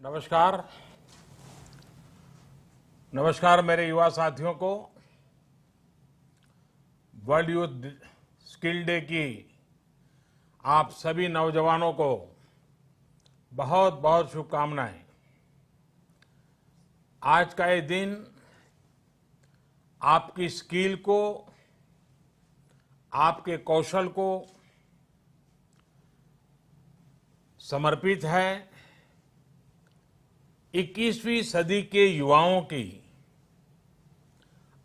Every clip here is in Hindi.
नमस्कार। नमस्कार मेरे युवा साथियों को। वर्ल्ड यूथ स्किल डे की आप सभी नौजवानों को बहुत बहुत शुभकामनाएं। आज का ये दिन आपकी स्किल को, आपके कौशल को समर्पित है। 21वीं सदी के युवाओं की,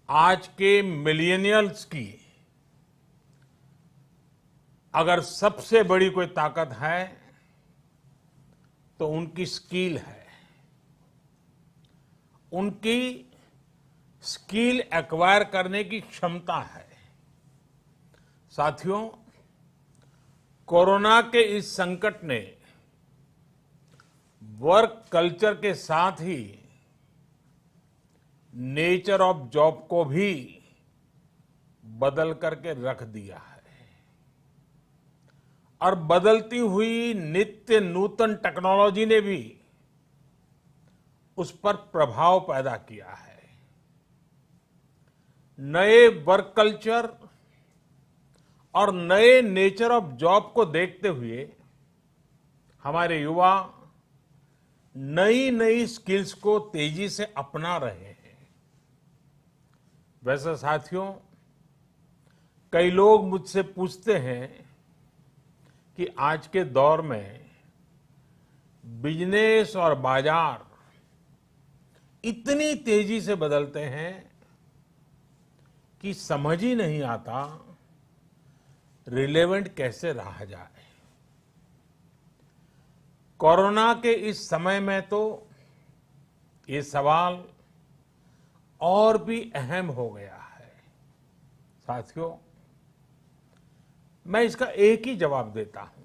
आज के मिलेनियल्स की अगर सबसे बड़ी कोई ताकत है तो उनकी स्किल है। उनकी स्किल एक्वायर करने की क्षमता है। साथियों, कोरोना के इस संकट ने वर्क कल्चर के साथ ही नेचर ऑफ जॉब को भी बदल करके रख दिया है और बदलती हुई नित्य नूतन टेक्नोलॉजी ने भी उस पर प्रभाव पैदा किया है। नए वर्क कल्चर और नए नेचर ऑफ जॉब को देखते हुए हमारे युवा नई नई स्किल्स को तेजी से अपना रहे हैं। वैसे साथियों, कई लोग मुझसे पूछते हैं कि आज के दौर में बिजनेस और बाजार इतनी तेजी से बदलते हैं कि समझ ही नहीं आता रिलेवेंट कैसे रहा जाए। कोरोना के इस समय में तो ये सवाल और भी अहम हो गया है। साथियों, मैं इसका एक ही जवाब देता हूं।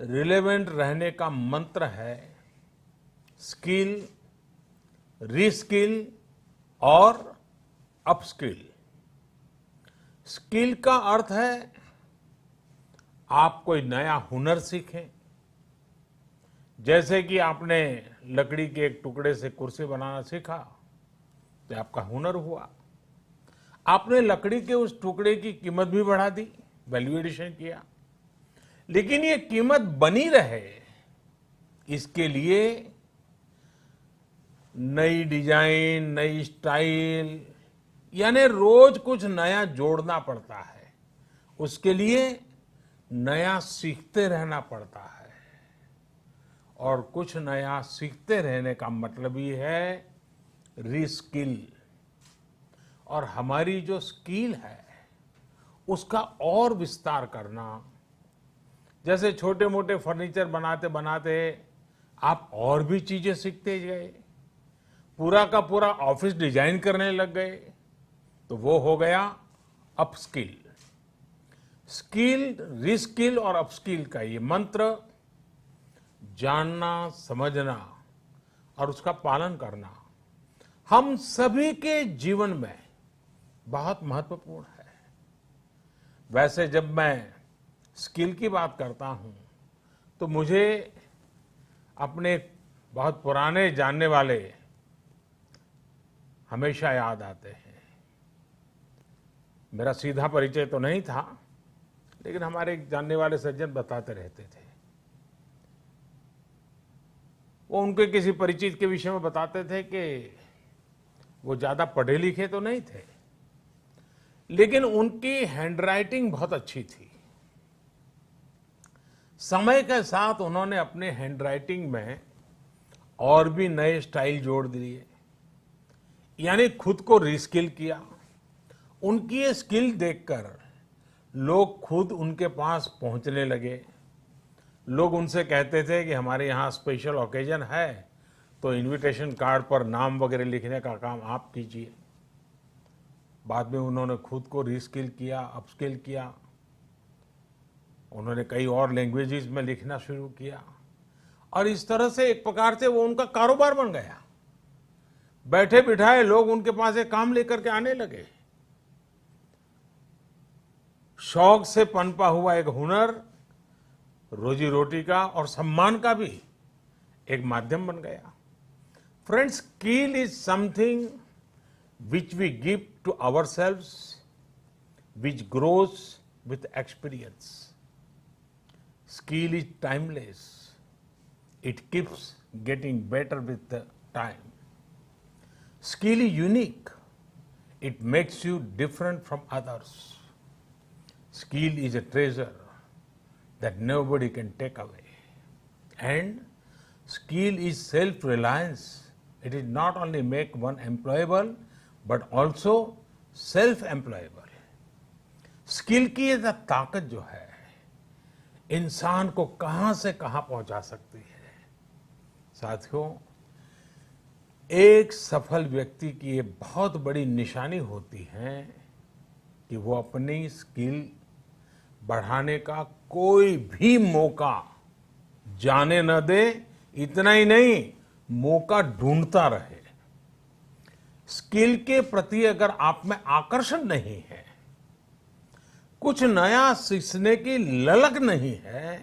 रिलेवेंट रहने का मंत्र है स्किल, रीस्किल और अपस्किल। स्किल का अर्थ है आप कोई नया हुनर सीखें। जैसे कि आपने लकड़ी के एक टुकड़े से कुर्सी बनाना सीखा तो आपका हुनर हुआ। आपने लकड़ी के उस टुकड़े की कीमत भी बढ़ा दी, वैल्यू एडिशन किया। लेकिन ये कीमत बनी रहे इसके लिए नई डिजाइन, नई स्टाइल, यानी रोज कुछ नया जोड़ना पड़ता है। उसके लिए नया सीखते रहना पड़ता है। और कुछ नया सीखते रहने का मतलब ही है रीस्किल। और हमारी जो स्किल है उसका और विस्तार करना। जैसे छोटे मोटे फर्नीचर बनाते बनाते आप और भी चीजें सीखते गए, पूरा का पूरा ऑफिस डिजाइन करने लग गए, तो वो हो गया अपस्किल। स्किल, रीस्किल और अपस्किल का ये मंत्र जानना, समझना और उसका पालन करना हम सभी के जीवन में बहुत महत्वपूर्ण है। वैसे जब मैं स्किल की बात करता हूं तो मुझे अपने बहुत पुराने जानने वाले हमेशा याद आते हैं। मेरा सीधा परिचय तो नहीं था, लेकिन हमारे एक जानने वाले सज्जन बताते रहते थे। वो उनके किसी परिचित के विषय में बताते थे कि वो ज्यादा पढ़े लिखे तो नहीं थे, लेकिन उनकी हैंडराइटिंग बहुत अच्छी थी। समय के साथ उन्होंने अपने हैंडराइटिंग में और भी नए स्टाइल जोड़ दिए, यानी खुद को रीस्किल किया। उनकी ये स्किल देखकर लोग खुद उनके पास पहुंचने लगे। लोग उनसे कहते थे कि हमारे यहाँ स्पेशल ओकेजन है तो इनविटेशन कार्ड पर नाम वगैरह लिखने का काम आप कीजिए। बाद में उन्होंने खुद को रीस्किल किया, अपस्किल किया। उन्होंने कई और लैंग्वेजेस में लिखना शुरू किया और इस तरह से एक प्रकार से वो उनका कारोबार बन गया। बैठे बिठाए लोग उनके पास एक काम लेकर के आने लगे। शौक से पनपा हुआ एक हुनर रोजी रोटी का और सम्मान का भी एक माध्यम बन गया। Friends, skill is something which we give to ourselves, which grows with experience. Skill is timeless, it keeps getting better with the time. Skill is unique. It makes you different from others. Skill is a treasure that nobody can take away. And skill is self-reliance. It is not only make one employable, but also self-employable. Skill की ये ताकत जो है इंसान को कहां से कहां पहुंचा सकती है। साथियों, एक सफल व्यक्ति की ये बहुत बड़ी निशानी होती है कि वो अपनी स्किल बढ़ाने का कोई भी मौका जाने न दे। इतना ही नहीं, मौका ढूंढता रहे। स्किल के प्रति अगर आप में आकर्षण नहीं है, कुछ नया सीखने की ललक नहीं है,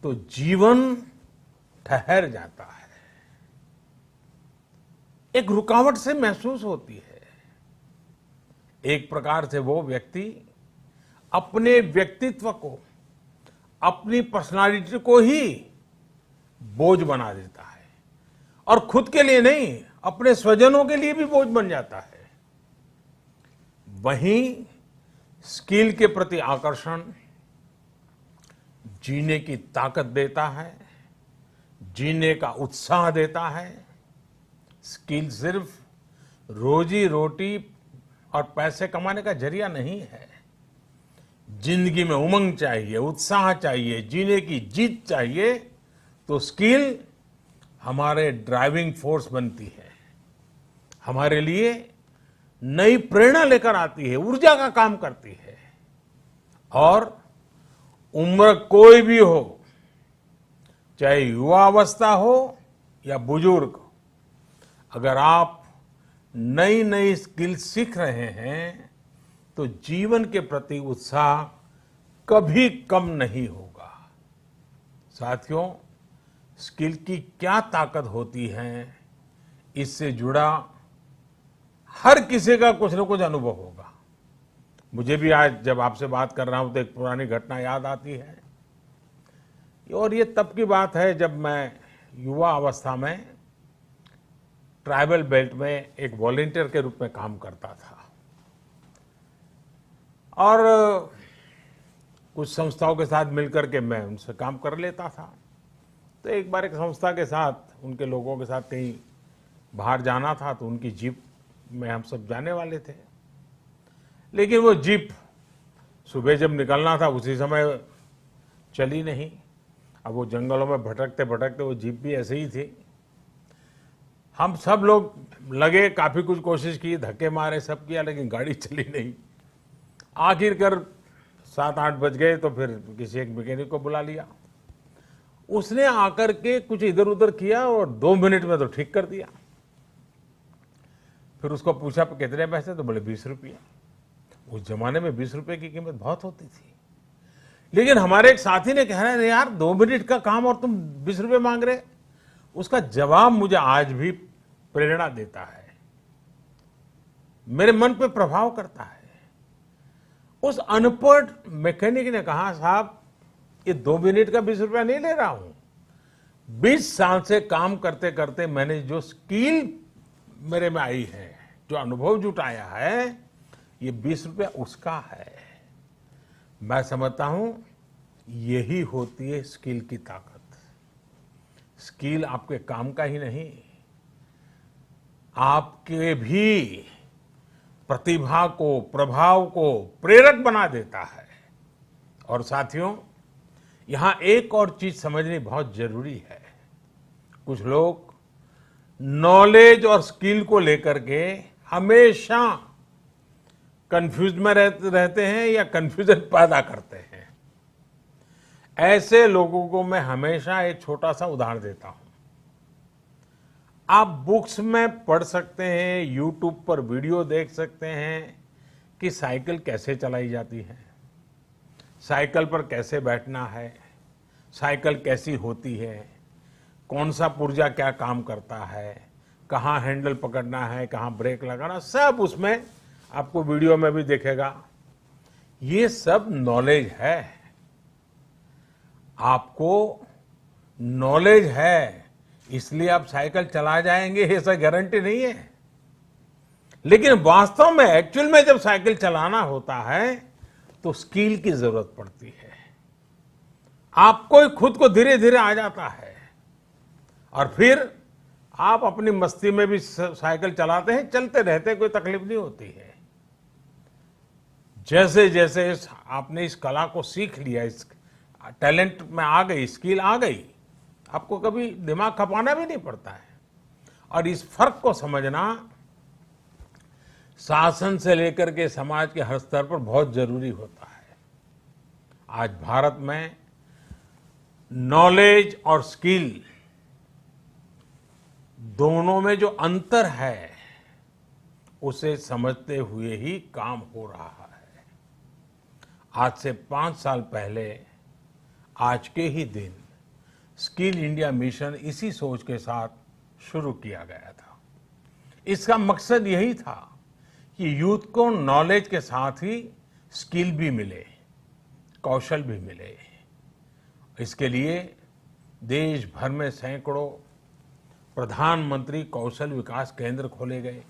तो जीवन ठहर जाता है, एक रुकावट से महसूस होती है। एक प्रकार से वो व्यक्ति अपने व्यक्तित्व को, अपनी पर्सनालिटी को ही बोझ बना देता है और खुद के लिए नहीं, अपने स्वजनों के लिए भी बोझ बन जाता है। वहीं स्किल के प्रति आकर्षण जीने की ताकत देता है, जीने का उत्साह देता है। स्किल सिर्फ रोजी रोटी और पैसे कमाने का जरिया नहीं है। जिंदगी में उमंग चाहिए, उत्साह चाहिए, जीने की जीत चाहिए, तो स्किल हमारे ड्राइविंग फोर्स बनती है, हमारे लिए नई प्रेरणा लेकर आती है, ऊर्जा का काम करती है। और उम्र कोई भी हो, चाहे युवा अवस्था हो या बुजुर्ग, अगर आप नई नई स्किल सीख रहे हैं तो जीवन के प्रति उत्साह कभी कम नहीं होगा। साथियों, स्किल की क्या ताकत होती है, इससे जुड़ा हर किसी का कुछ न कुछ अनुभव होगा। मुझे भी आज जब आपसे बात कर रहा हूं तो एक पुरानी घटना याद आती है। और ये तब की बात है जब मैं युवा अवस्था में ट्राइबल बेल्ट में एक वॉलंटियर के रूप में काम करता था और कुछ संस्थाओं के साथ मिलकर के मैं उनसे काम कर लेता था। तो एक बार एक संस्था के साथ, उनके लोगों के साथ कहीं बाहर जाना था, तो उनकी जीप में हम सब जाने वाले थे। लेकिन वो जीप सुबह जब निकलना था उसी समय चली नहीं। अब वो जंगलों में भटकते भटकते वो जीप भी ऐसे ही थी। हम सब लोग लगे, काफी कुछ कोशिश की, धक्के मारे, सब किया, लेकिन गाड़ी चली नहीं। आखिरकार 7-8 बज गए तो फिर किसी एक मैकेनिक को बुला लिया। उसने आकर के कुछ इधर उधर किया और 2 मिनट में तो ठीक कर दिया। फिर उसको पूछा कितने पैसे, तो बोले 20 रुपये। उस जमाने में 20 रुपये की कीमत बहुत होती थी। लेकिन हमारे एक साथी ने कहा, अरे यार 2 मिनट का काम और तुम 20 रुपये मांग रहे। उसका जवाब मुझे आज भी प्रेरणा देता है, मेरे मन पे प्रभाव करता है। उस अनपढ़ मैकेनिक ने कहा, साहब ये 2 मिनट का 20 रुपया नहीं ले रहा हूं, 20 साल से काम करते करते मैंने जो स्किल मेरे में आई है, जो अनुभव जुटाया है, ये 20 रुपया उसका है। मैं समझता हूं यही होती है स्किल की ताकत। स्किल आपके काम का ही नहीं, आपके भी प्रतिभा को, प्रभाव को प्रेरक बना देता है। और साथियों, यहां एक और चीज समझनी बहुत जरूरी है। कुछ लोग नॉलेज और स्किल को लेकर के हमेशा कंफ्यूज में रहते हैं या कंफ्यूजन पैदा करते हैं। ऐसे लोगों को मैं हमेशा एक छोटा सा उदाहरण देता हूं। आप बुक्स में पढ़ सकते हैं, यूट्यूब पर वीडियो देख सकते हैं कि साइकिल कैसे चलाई जाती है, साइकिल पर कैसे बैठना है, साइकिल कैसी होती है, कौन सा पुर्जा क्या काम करता है, कहाँ हैंडल पकड़ना है, कहाँ ब्रेक लगाना, सब उसमें आपको वीडियो में भी दिखेगा। ये सब नॉलेज है। आपको नॉलेज है इसलिए आप साइकिल चला जाएंगे, ऐसा गारंटी नहीं है। लेकिन वास्तव में एक्चुअल में जब साइकिल चलाना होता है तो स्किल की जरूरत पड़ती है। आपको खुद को धीरे धीरे आ जाता है और फिर आप अपनी मस्ती में भी साइकिल चलाते हैं, चलते रहते हैं, कोई तकलीफ नहीं होती है। जैसे जैसे आपने इस कला को सीख लिया, इस टैलेंट में आ गई, स्किल आ गई, आपको कभी दिमाग खपाना भी नहीं पड़ता है। और इस फर्क को समझना शासन से लेकर के समाज के हर स्तर पर बहुत जरूरी होता है। आज भारत में नॉलेज और स्किल दोनों में जो अंतर है उसे समझते हुए ही काम हो रहा है। आज से 5 साल पहले आज के ही दिन स्किल इंडिया मिशन इसी सोच के साथ शुरू किया गया था। इसका मकसद यही था कि यूथ को नॉलेज के साथ ही स्किल भी मिले, कौशल भी मिले। इसके लिए देश भर में सैकड़ों प्रधानमंत्री कौशल विकास केंद्र खोले गए,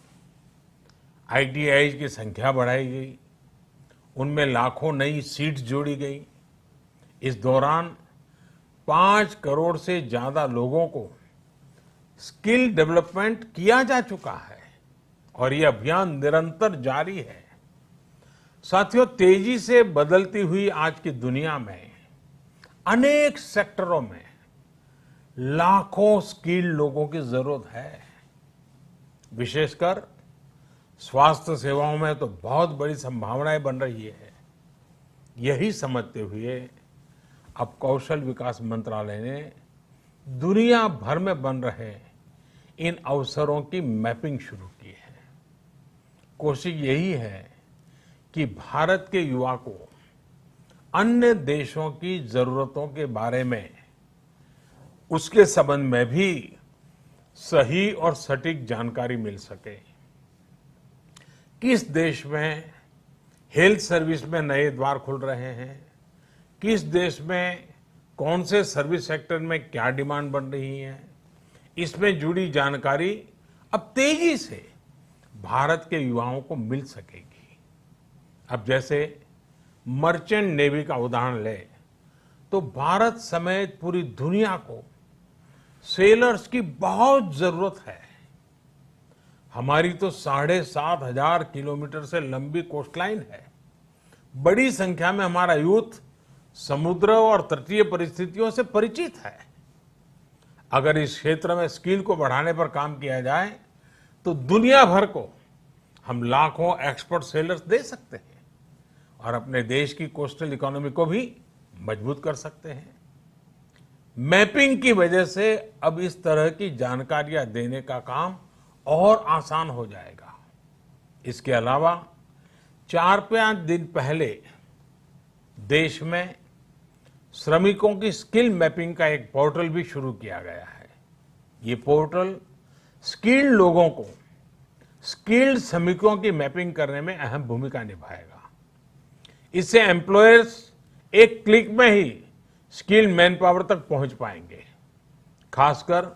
ITI की संख्या बढ़ाई गई, उनमें लाखों नई सीट्स जोड़ी गई। इस दौरान 5 करोड़ से ज्यादा लोगों को स्किल डेवलपमेंट किया जा चुका है और ये अभियान निरंतर जारी है। साथियों, तेजी से बदलती हुई आज की दुनिया में अनेक सेक्टरों में लाखों स्किल लोगों की जरूरत है। विशेषकर स्वास्थ्य सेवाओं में तो बहुत बड़ी संभावनाएं बन रही है। यही समझते हुए अब कौशल विकास मंत्रालय ने दुनिया भर में बन रहे इन अवसरों की मैपिंग शुरू की है। कोशिश यही है कि भारत के युवा को अन्य देशों की जरूरतों के बारे में, उसके संबंध में भी सही और सटीक जानकारी मिल सके। किस देश में हेल्थ सर्विस में नए द्वार खुल रहे हैं, किस देश में कौन से सर्विस सेक्टर में क्या डिमांड बन रही है, इसमें जुड़ी जानकारी अब तेजी से भारत के युवाओं को मिल सकेगी। अब जैसे मर्चेंट नेवी का उदाहरण ले तो भारत समेत पूरी दुनिया को सेलर्स की बहुत जरूरत है। हमारी तो 7,500 किलोमीटर से लंबी कोस्टलाइन है। बड़ी संख्या में हमारा यूथ समुद्र और तटीय परिस्थितियों से परिचित है। अगर इस क्षेत्र में स्किल को बढ़ाने पर काम किया जाए तो दुनिया भर को हम लाखों एक्सपर्ट सेलर्स दे सकते हैं और अपने देश की कोस्टल इकोनॉमी को भी मजबूत कर सकते हैं। मैपिंग की वजह से अब इस तरह की जानकारियां देने का काम और आसान हो जाएगा। इसके अलावा 4-5 दिन पहले देश में श्रमिकों की स्किल मैपिंग का एक पोर्टल भी शुरू किया गया है। ये पोर्टल स्किल्ड लोगों को स्किल्ड श्रमिकों की मैपिंग करने में अहम भूमिका निभाएगा। इससे एम्प्लॉयर्स एक क्लिक में ही स्किल्ड मैन पावर तक पहुंच पाएंगे। खासकर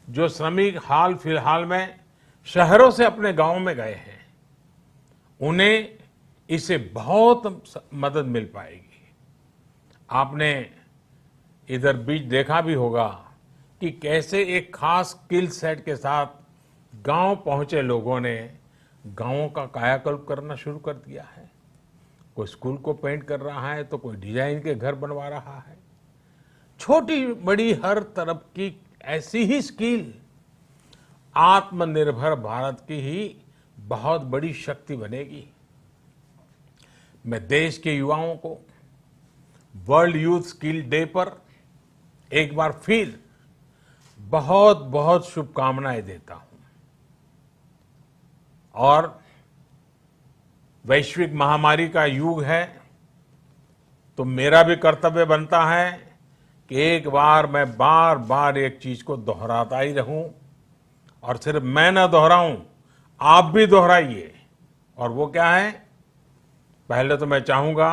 जो श्रमिक हाल फिलहाल में शहरों से अपने गांव में गए हैं, उन्हें इससे बहुत मदद मिल पाएगी। आपने इधर बीच देखा भी होगा कि कैसे एक खास स्किल सेट के साथ गांव पहुंचे लोगों ने गांवों का कायाकल्प करना शुरू कर दिया है। कोई स्कूल को पेंट कर रहा है तो कोई डिजाइन के घर बनवा रहा है। छोटी बड़ी हर तरफ की ऐसी ही स्किल आत्मनिर्भर भारत की ही बहुत बड़ी शक्ति बनेगी। मैं देश के युवाओं को वर्ल्ड यूथ स्किल डे पर एक बार फिर बहुत बहुत शुभकामनाएं देता हूं और वैश्विक महामारी का युग है तो मेरा भी कर्तव्य बनता है कि एक बार मैं बार बार एक चीज को दोहराता ही रहूं, और सिर्फ मैं ना दोहराऊं, आप भी दोहराइए। और वो क्या है? पहले तो मैं चाहूंगा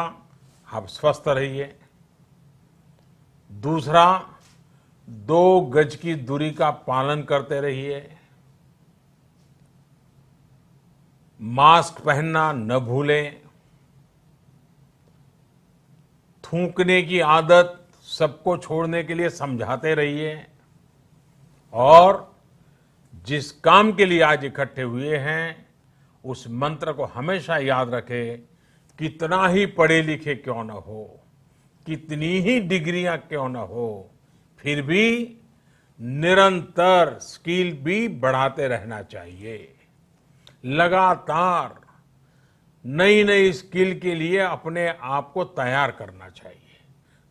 आप स्वस्थ रहिए। दूसरा, 2 गज की दूरी का पालन करते रहिए। मास्क पहनना न भूलें। थूकने की आदत सबको छोड़ने के लिए समझाते रहिए। और जिस काम के लिए आज इकट्ठे हुए हैं, उस मंत्र को हमेशा याद रखें। कितना ही पढ़े लिखे क्यों न हो, कितनी ही डिग्रियां क्यों न हो, फिर भी निरंतर स्किल भी बढ़ाते रहना चाहिए। लगातार नई नई स्किल के लिए अपने आप को तैयार करना चाहिए।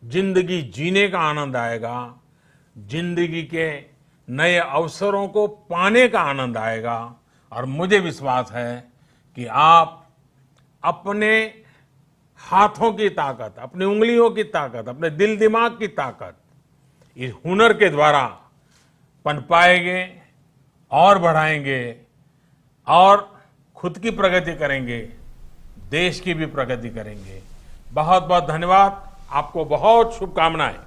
जिंदगी जीने का आनंद आएगा, जिंदगी के नए अवसरों को पाने का आनंद आएगा। और मुझे विश्वास है कि आप अपने हाथों की ताकत, अपनी उंगलियों की ताकत, अपने दिल दिमाग की ताकत इस हुनर के द्वारा पनपाएंगे और बढ़ाएंगे, और खुद की प्रगति करेंगे, देश की भी प्रगति करेंगे। बहुत बहुत धन्यवाद। आपको बहुत शुभकामनाएं।